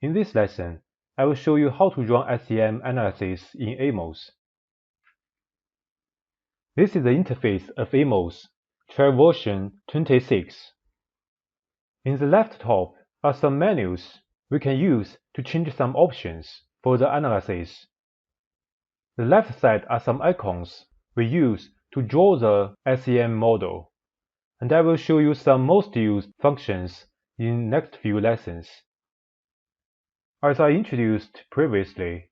In this lesson, I will show you how to run SEM analysis in Amos. This is the interface of Amos, trial version 26. In the left top are some menus we can use to change some options for the analysis. The left side are some icons we use to draw the SEM model, and I will show you some most used functions in next few lessons. As I introduced previously,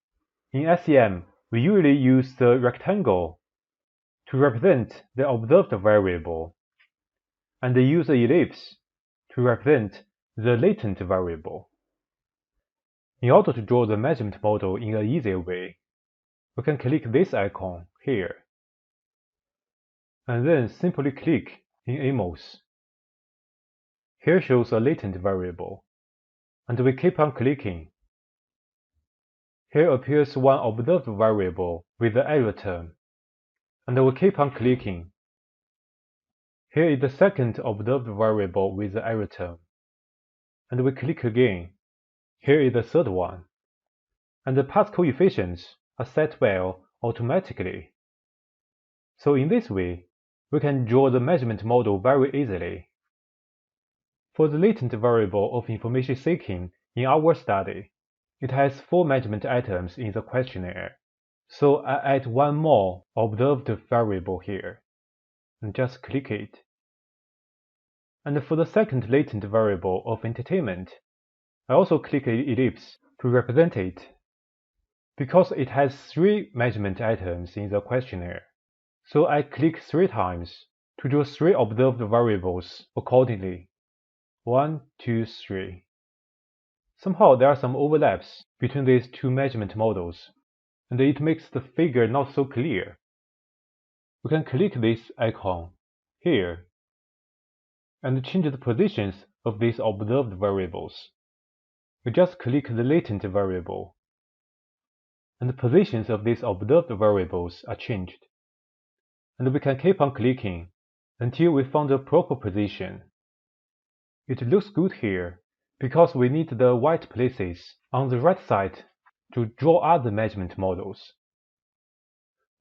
in SEM we usually use the rectangle to represent the observed variable, and use the ellipse to represent the latent variable. In order to draw the measurement model in an easier way, we can click this icon here, and then simply click in Amos. Here shows a latent variable, and we keep on clicking. Here appears one observed variable with the error term, and we keep on clicking. Here is the second observed variable with the error term, and we click again. Here is the third one, and the path coefficients are set well automatically. So in this way, we can draw the measurement model very easily. For the latent variable of information seeking in our study, it has 4 measurement items in the questionnaire. So I add one more observed variable here, and just click it. And for the second latent variable of entertainment, I also click ellipse to represent it, because it has 3 measurement items in the questionnaire. So I click 3 times to draw 3 observed variables accordingly. 1, 2, 3. Somehow there are some overlaps between these 2 measurement models, and it makes the figure not so clear. We can click this icon here and change the positions of these observed variables. We just click the latent variable, and the positions of these observed variables are changed. And we can keep on clicking until we found the proper position. It looks good here because we need the white places on the right side to draw other measurement models.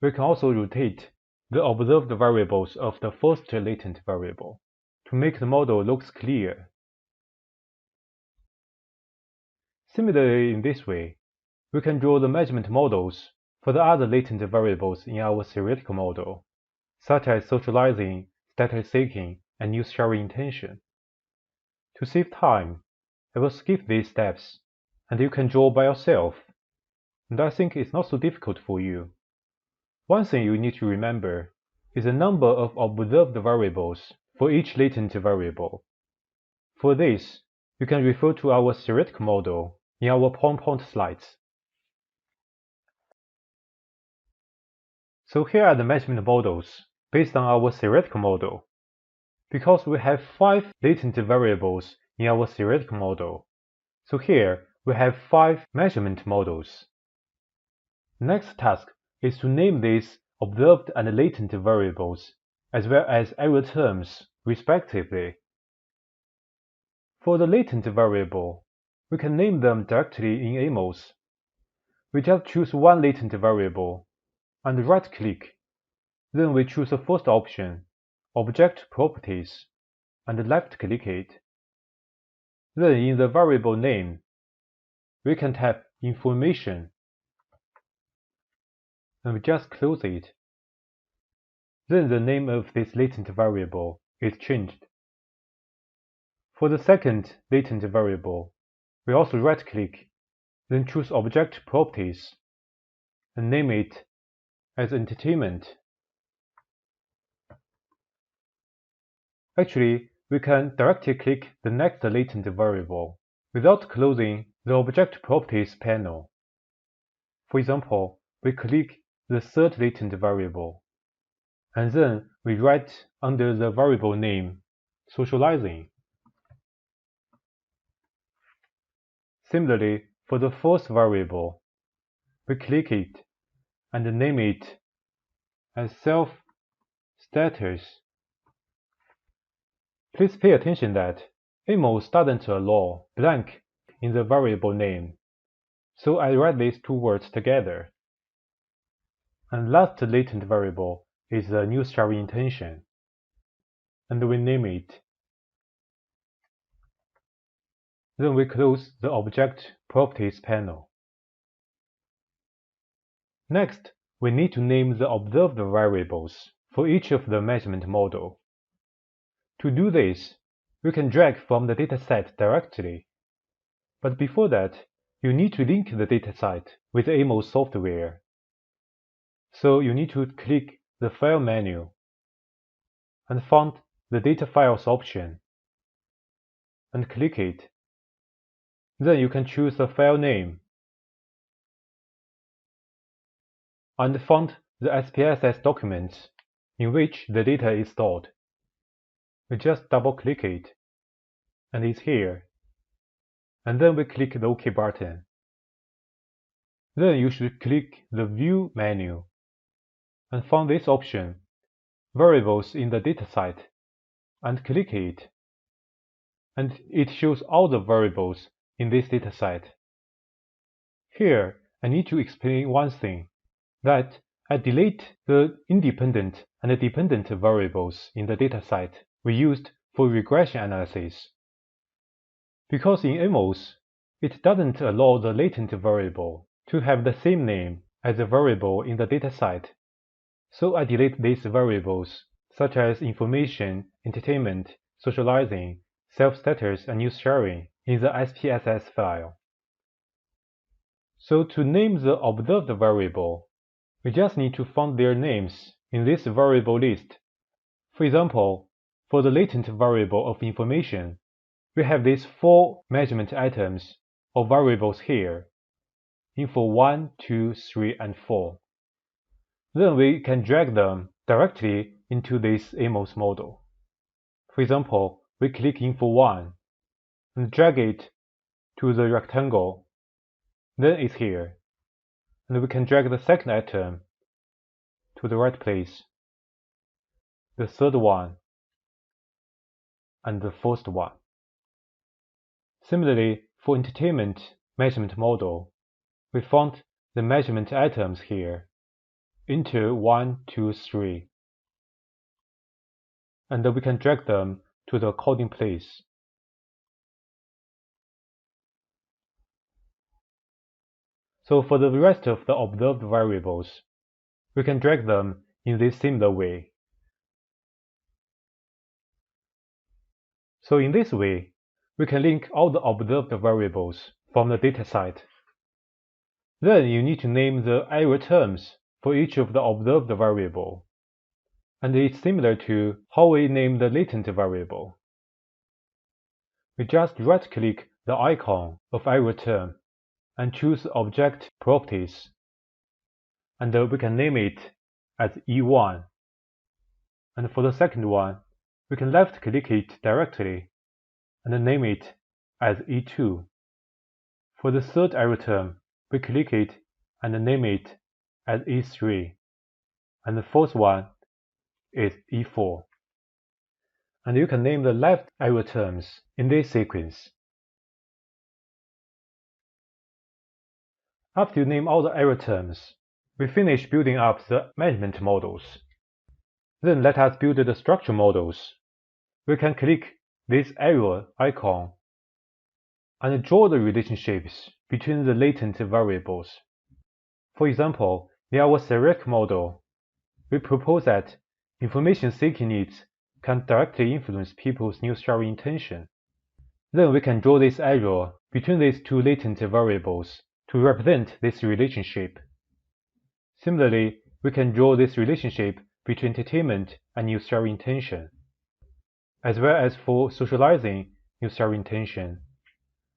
We can also rotate the observed variables of the first latent variable to make the model looks clear. Similarly, in this way, we can draw the measurement models for the other latent variables in our theoretical model, such as socializing, status seeking, and news sharing intention. To save time, I will skip these steps, and you can draw by yourself. And I think it's not so difficult for you. One thing you need to remember is the number of observed variables for each latent variable. For this, you can refer to our theoretical model in our PowerPoint slides. So here are the measurement models based on our theoretical model. Because we have 5 latent variables in our theoretical model, so here we have 5 measurement models. Next task is to name these observed and latent variables, as well as error terms, respectively. For the latent variable, we can name them directly in Amos. We just choose one latent variable, and right-click. Then we choose the first option, Object Properties, and left-click it. Then in the variable name, we can type Information, and we just close it. Then the name of this latent variable is changed. For the second latent variable, we also right-click, then choose Object Properties, and name it as Entertainment. Actually, we can directly click the next latent variable without closing the Object Properties panel. For example, we click the third latent variable, and then we write under the variable name, Socializing. Similarly, for the fourth variable, we click it and name it as Self-Status. Please pay attention that Amos doesn't allow blank in the variable name, so I write these two words together. And last latent variable is the new sharing intention, and we name it. Then we close the Object Properties panel. Next, we need to name the observed variables for each of the measurement model. To do this, we can drag from the dataset directly. But before that, you need to link the dataset with Amos software. So you need to click the File menu and find the Data Files option and click it. Then you can choose the file name and find the SPSS documents in which the data is stored. We just double-click it, and it's here. And then we click the OK button. Then you should click the View menu and find this option, Variables in the dataset, and click it. And it shows all the variables in this dataset. Here, I need to explain one thing, that I delete the independent and dependent variables in the dataset we used for regression analysis. Because in Amos, it doesn't allow the latent variable to have the same name as the variable in the dataset. So I delete these variables, such as information, entertainment, socializing, self-status, and news sharing in the SPSS file. So to name the observed variable, we just need to find their names in this variable list. For example, for the latent variable of information, we have these 4 measurement items or variables here, info 1, 2, 3, and 4. Then we can drag them directly into this Amos model. For example, we click info 1 and drag it to the rectangle. Then it's here. And we can drag the second item to the right place, the third one, and the fourth one. Similarly, for entertainment measurement model, we found the measurement items here, enter 1, 2, 3. And we can drag them to the according place. So for the rest of the observed variables, we can drag them in this similar way. So in this way, we can link all the observed variables from the dataset. Then you need to name the error terms for each of the observed variable. And it's similar to how we name the latent variable. We just right-click the icon of error term and choose Object Properties. And we can name it as E1. And for the second one, we can left-click it directly and name it as E2. For the third error term, we click it and name it as E3. And the fourth one is E4. And you can name the left error terms in this sequence. After you name all the error terms, we finish building up the measurement models. Then let us build the structure models. We can click this arrow icon and draw the relationships between the latent variables. For example, in our select model, we propose that information-seeking needs can directly influence people's news sharing intention. Then we can draw this arrow between these two latent variables to represent this relationship. Similarly, we can draw this relationship between entertainment and news sharing intention, as well as for socializing news sharing intention,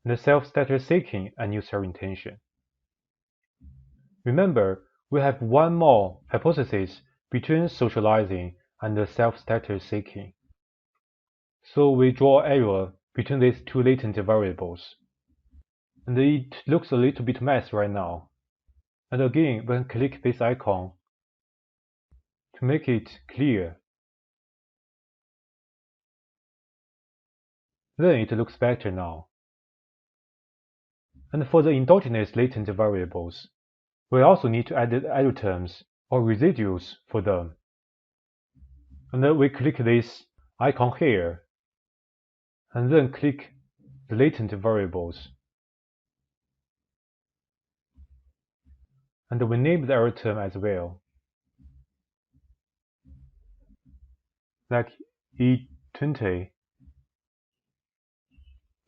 and self-status seeking and news sharing intention. Remember, we have one more hypothesis between socializing and self-status seeking. So we draw an arrow between these two latent variables. And it looks a little bit messy right now. And again, we can click this icon to make it clear. Then it looks better now. And for the endogenous latent variables, we also need to add error terms or residuals for them. And then we click this icon here, and then click the latent variables. And we name the error term as well, like E20,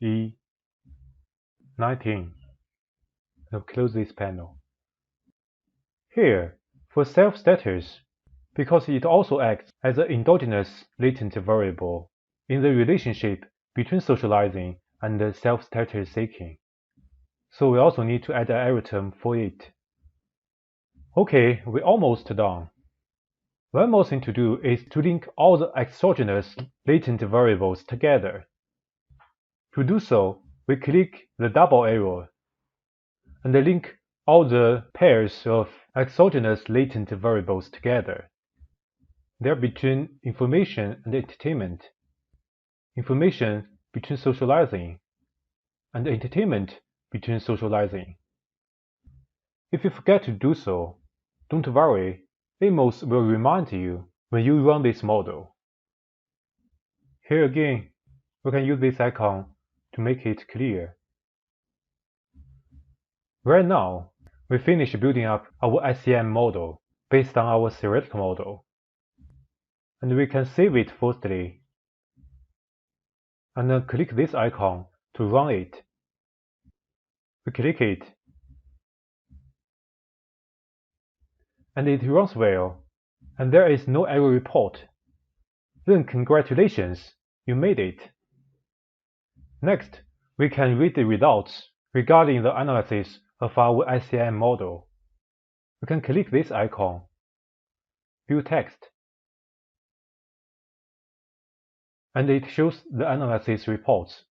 E19. Now close this panel. Here, for self-status, because it also acts as an endogenous latent variable in the relationship between socializing and self-status seeking. So we also need to add an error term for it. Okay, we're almost done. One more thing to do is to link all the exogenous latent variables together. To do so, we click the double arrow and link all the pairs of exogenous latent variables together. They're between information and entertainment, information between socializing, and entertainment between socializing. If you forget to do so, don't worry, Amos will remind you when you run this model. Here again, we can use this icon to make it clear. Right now, we finished building up our SEM model based on our theoretical model. And we can save it firstly, and then click this icon to run it. We click it, and it runs well, and there is no error report. Then congratulations, you made it. Next, we can read the results regarding the analysis of our SEM model. We can click this icon, View Text, and it shows the analysis reports.